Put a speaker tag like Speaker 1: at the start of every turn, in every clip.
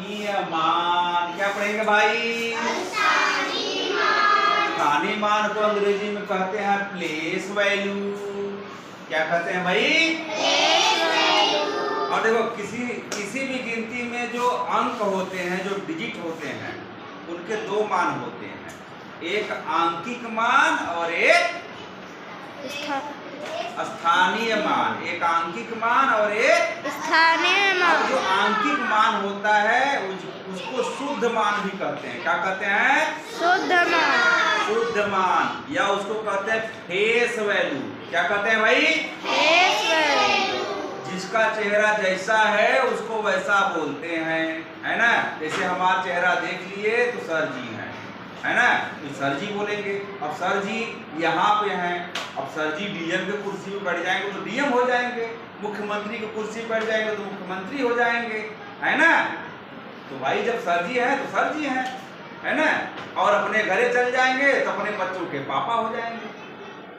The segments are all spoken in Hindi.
Speaker 1: स्थानीय मान, क्या पढ़ेंगे भाई? स्थानीय मान को अंग्रेजी में कहते हैं प्लेस वैल्यू। क्या कहते हैं भाई? और देखो किसी भी गिनती में जो अंक होते हैं, जो डिजिट होते हैं, उनके दो मान होते हैं, एक आंकिक मान और एक स्थानीय मान। एक आंकिक मान और एक
Speaker 2: स्थानीय मान।
Speaker 1: जो आंकिक मान होता है उसको शुद्ध मान भी कहते हैं। क्या कहते हैं?
Speaker 2: शुद्ध मान।
Speaker 1: शुद्ध मान, या उसको कहते हैं फेस वैल्यू। क्या कहते हैं भाई?
Speaker 2: Face value.
Speaker 1: जिसका चेहरा जैसा है उसको वैसा बोलते हैं, है ना? जैसे हमारा चेहरा देख लिए तो सर जी हैं, है ना? तो सर जी बोलेंगे। अब सर जी यहाँ पे हैं, अब सर जी डीएम के कुर्सी पे बैठ जाएंगे तो डीएम हो जाएंगे, मुख्यमंत्री की कुर्सी पे बैठ जाएंगे तो मुख्यमंत्री हो जाएंगे, है ना? तो भाई जब सर जी हैं तो सर जी हैं, है ना? और अपने घरे चल जाएंगे तो अपने बच्चों के पापा हो जाएंगे,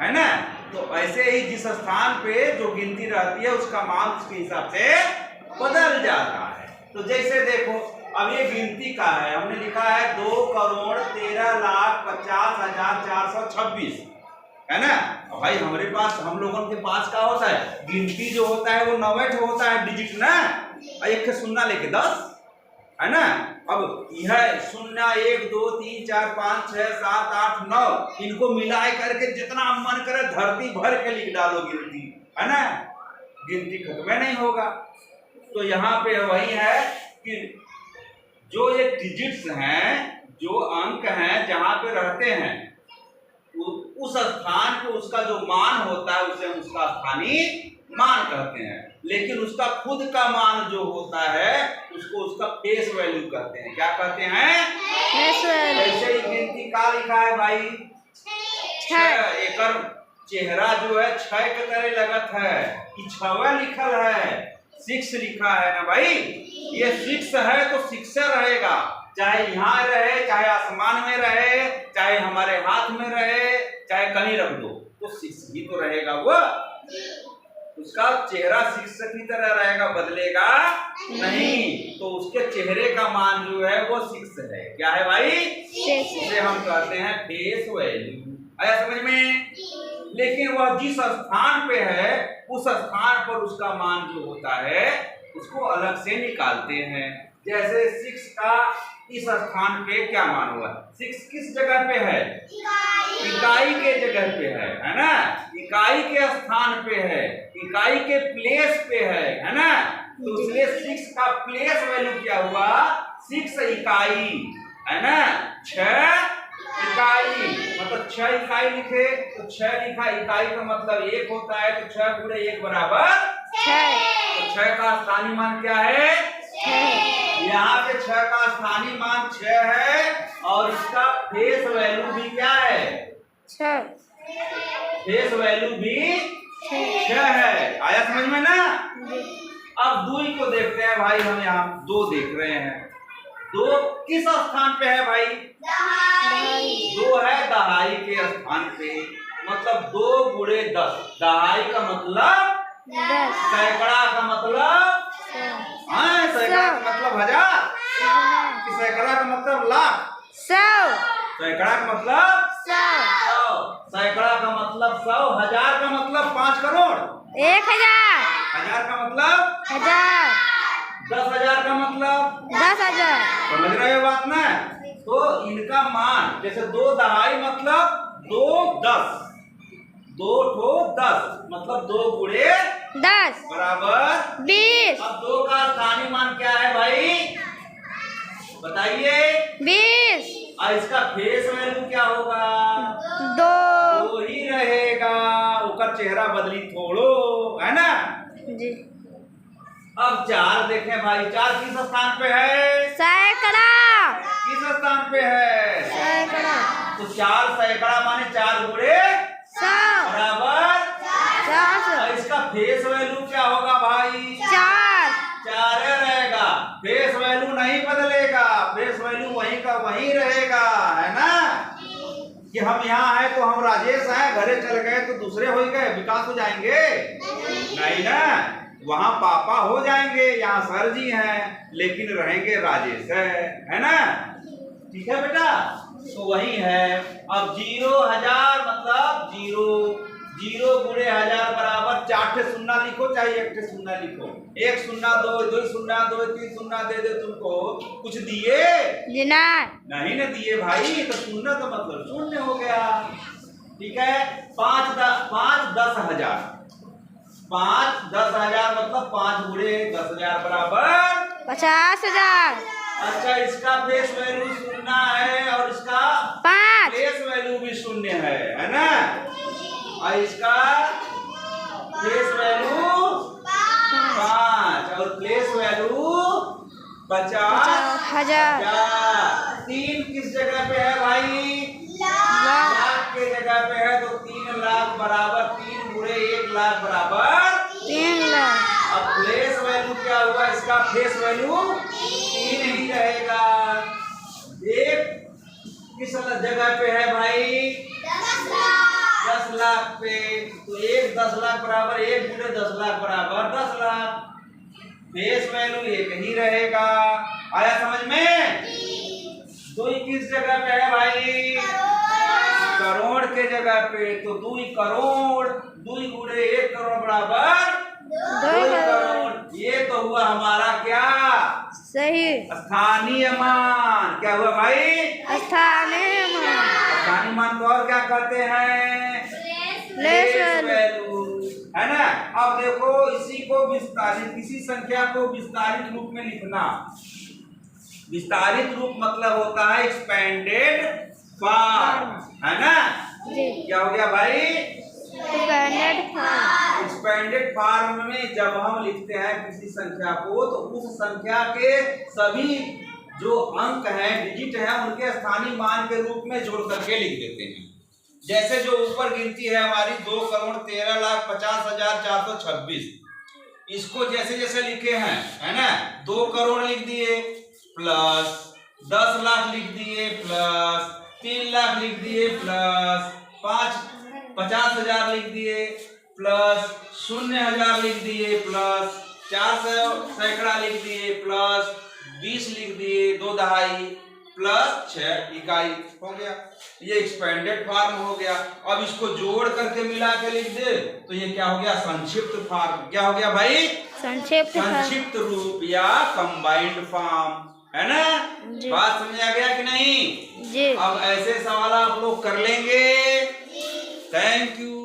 Speaker 1: है ना? तो ऐसे ही जिस स्थान पे जो गिनती रहती है उसका मान उसके हिसाब से बदल जाता है। तो जैसे देखो अब ये गिनती का है, हमने लिखा है 2,13,50,426, है ना? भाई हमारे पास, हम लोगों के पास क्या होता है, गिनती जो होता है वो 9 होता है डिजिट ना, एक के शून्य लेके 10, है ना? अब यह 0 1 2 3 4 5 6 7 8 9 इनको मिलाए करके जितना मन करे धरती भर के लिख डालो गिनती, है ना? गिनती खत्म नहीं होगा। तो यहाँ पे वही है कि जो ये डिजिट्स हैं, जो अंक हैं जहाँ पे रहते हैं, उस स्थान पे उसका जो मान होता है उसे उसका स्थानीय मान कहते हैं। लेकिन उसका खुद का मान जो होता है उसको उसका फेस वैल्यू कहते हैं। क्या कहते हैं?
Speaker 2: Face value.
Speaker 1: ऐसे ही गिनती का लिखा है भाई 6, एकर चेहरा जो है 6 के तरह लगत है कि 6 लिखल है, 6 लिखा है ना भाई। ये 6 है तो 6 रहेगा, चाहे यहाँ रहे, चाहे आसमान में रहे, चाहे हमारे हाथ में रहे, चाहे कहीं रख दो तो 6 ही तो रहेगा। वो उसका चेहरा 6 की तरह रहेगा, बदलेगा नहीं। तो उसके चेहरे का मान जो है वो 6 है। क्या है भाई? इसे हम कहते हैं फेस वैल्यू। आया समझ में? लेकिन वह जिस स्थान पे है उस स्थान पर उसका मान जो होता है उसको अलग से निकालते हैं। जैसे 6 का इस स्थान पे क्या मान हुआ? 6 किस जगह पे है? इकाई के जगह पे है ना? इकाई के स्थान पे है, इकाई के प्लेस पे है ना? तो इसलिए 6 का प्लेस वैल्यू क्या हुआ? 6 इकाई, है ना? 6 इकाई, मतलब 6 इकाई लिखे तो 6 लिखा, इकाई का मतलब 1 होता है, तो 6 गुणे 1 बराबर 6। तो 6 का स्थानीय मान क्या है? 6। यहाँ पे 6 का स्थानीय मान 6 है और इसका फेस वैल्यू भी क्या है? 6। फेस वैल्यू भी 6 है। आया समझ में ना? अब 2 को देखते हैं भाई, हम यहाँ 2 देख रहे हैं। 2 किस स्थान पे है भाई? 2 है दहाई के स्थान पे, मतलब 2 गुणे 10। दहाई का मतलब 10, सैकड़ा का मतलब सैकड़ा का मतलब 1000, कि सैकड़ा का मतलब लाख,
Speaker 2: 100,
Speaker 1: सैकड़ा का मतलब
Speaker 2: 100,
Speaker 1: सैकड़ा का मतलब 100, 1000 का मतलब 5 करोड़,
Speaker 2: 1000,
Speaker 1: 1000 का मतलब
Speaker 2: 1000,
Speaker 1: 10,000 का मतलब
Speaker 2: 10,000।
Speaker 1: समझ रहे हो बात ना? तो इनका मान जैसे 2 दहाई मतलब 2 10, 2 ठो 10 मतलब 2 गुणे
Speaker 2: 10
Speaker 1: बराबर
Speaker 2: 20।
Speaker 1: अब 2 का स्थानीय मान क्या है भाई? बताइए।
Speaker 2: 20।
Speaker 1: और इसका फेस वैल्यू क्या होगा?
Speaker 2: 2
Speaker 1: ही रहेगा, उसका चेहरा बदली थोड़ो, है ना
Speaker 2: जी।
Speaker 1: अब 4 देखें भाई, 4 किस स्थान पे है?
Speaker 2: सैकड़ा।
Speaker 1: किस स्थान पे है?
Speaker 2: सैकड़ा।
Speaker 1: तो 4 सैकड़ा माने 4 गुणे
Speaker 2: 100
Speaker 1: बराबर
Speaker 2: 400।
Speaker 1: और इसका फेस वैल्यू क्या होगा भाई?
Speaker 2: 4
Speaker 1: रहेगा, फेस वैल्यू नहीं बदलेगा, फेस वैल्यू वहीं का वहीं रहेगा, है ना? कि हम यहाँ हैं तो हम राजेश हैं, घरे चल गए तो दूसरे हो गए, विकास हो जाएंगे नहीं ना? वहां पापा हो जाएंगे, यहाँ सर जी हैं, लेकिन रहेंगे राजेश है ना। ठीक है बेटा, तो वही है। अब 0,000 मतलब 0 गुणे 1000 बराबर 4 ठे शून्य लिखो, चाहे 1 ठे शून्य लिखो। 1 शून्य 2 2 शून्य 2 3 शून्य दे दे तुमको, कुछ दिए नहीं ना दिए भाई, तो शून्य तो मतलब शून्य हो गया। ठीक है, 5 10 हजार, 5 10 हजार मतलब 5 गुणे 10,000 बराबर
Speaker 2: 50,000।
Speaker 1: अच्छा, इसका फेस वैल्यू शून्य है और इसका
Speaker 2: 5
Speaker 1: फेस वैल्यू भी शून्य है ना। और इसका फेस वैल्यू 5 और प्लेस वैल्यू 50,000। 3 किस जगह पे है भाई? लाख के जगह पे है, तो 3 लाख बराबर 3 गुणे 1 लाख बराबर
Speaker 2: 3 लाख।
Speaker 1: अब प्लेस वैल्यू क्या हुआ? इसका फेस वैल्यू 3 ही रहेगा। एक किस जगह पे है भाई? 10 लाख पे, तो 1 10 लाख बराबर 1 गुणे 10 लाख बराबर 10 लाख। फेस वैल्यू एक ही रहेगा। आया समझ में? 2 किस जगह पे है भाई? करोड़ के जगह पे, तो 2 करोड़, 2 गुणे 1 करोड़ बराबर 2 करोड़। ये तो हुआ हमारा क्या?
Speaker 2: सही
Speaker 1: स्थानीय मान। क्या हुआ भाई?
Speaker 2: स्थानीय मान।
Speaker 1: स्थानीय मान को और क्या कहते हैं?
Speaker 2: प्लेस
Speaker 1: वैल्यू, है ना। अब देखो, इसी को विस्तारित, किसी संख्या को विस्तारित रूप में लिखना। विस्तारित रूप मतलब होता है एक्सपेंडेड फॉर्म, है ना
Speaker 2: जी।
Speaker 1: क्या हो गया भाई?
Speaker 2: Expanded form.
Speaker 1: एक्सपेंडेड फॉर्म में जब हम लिखते हैं किसी संख्या को, तो उस संख्या के सभी जो अंक हैं, डिजिट हैं, उनके स्थानीय मान के रूप में जोड़ करके लिख देते हैं। जैसे जो ऊपर गिनती है हमारी 2,13,50,426, इसको जैसे जैसे लिखे हैं, है ना, 2 करोड़ लिख दिए, प्लस 10 लाख लिख दिए, प्लस 3 लाख लिख दिए, प्लस 50,000 लिख दिए, प्लस 0,000 लिख दिए, प्लस 400 सैकड़ा लिख दिए, प्लस 20 लिख दिए, 2 दहाई, प्लस 6 इकाई हो गया। ये एक्सपेंडेड फॉर्म हो गया। अब इसको जोड़ करके मिला के लिख दे, तो ये क्या हो गया? संक्षिप्त फॉर्म। क्या हो गया भाई? संक्षिप्त रूप या कंबाइंड फॉर्म, है ना। बात समझ आ गया कि नहीं?
Speaker 2: जी।
Speaker 1: अब ऐसे सवाल आप लोग कर लेंगे। Thank you.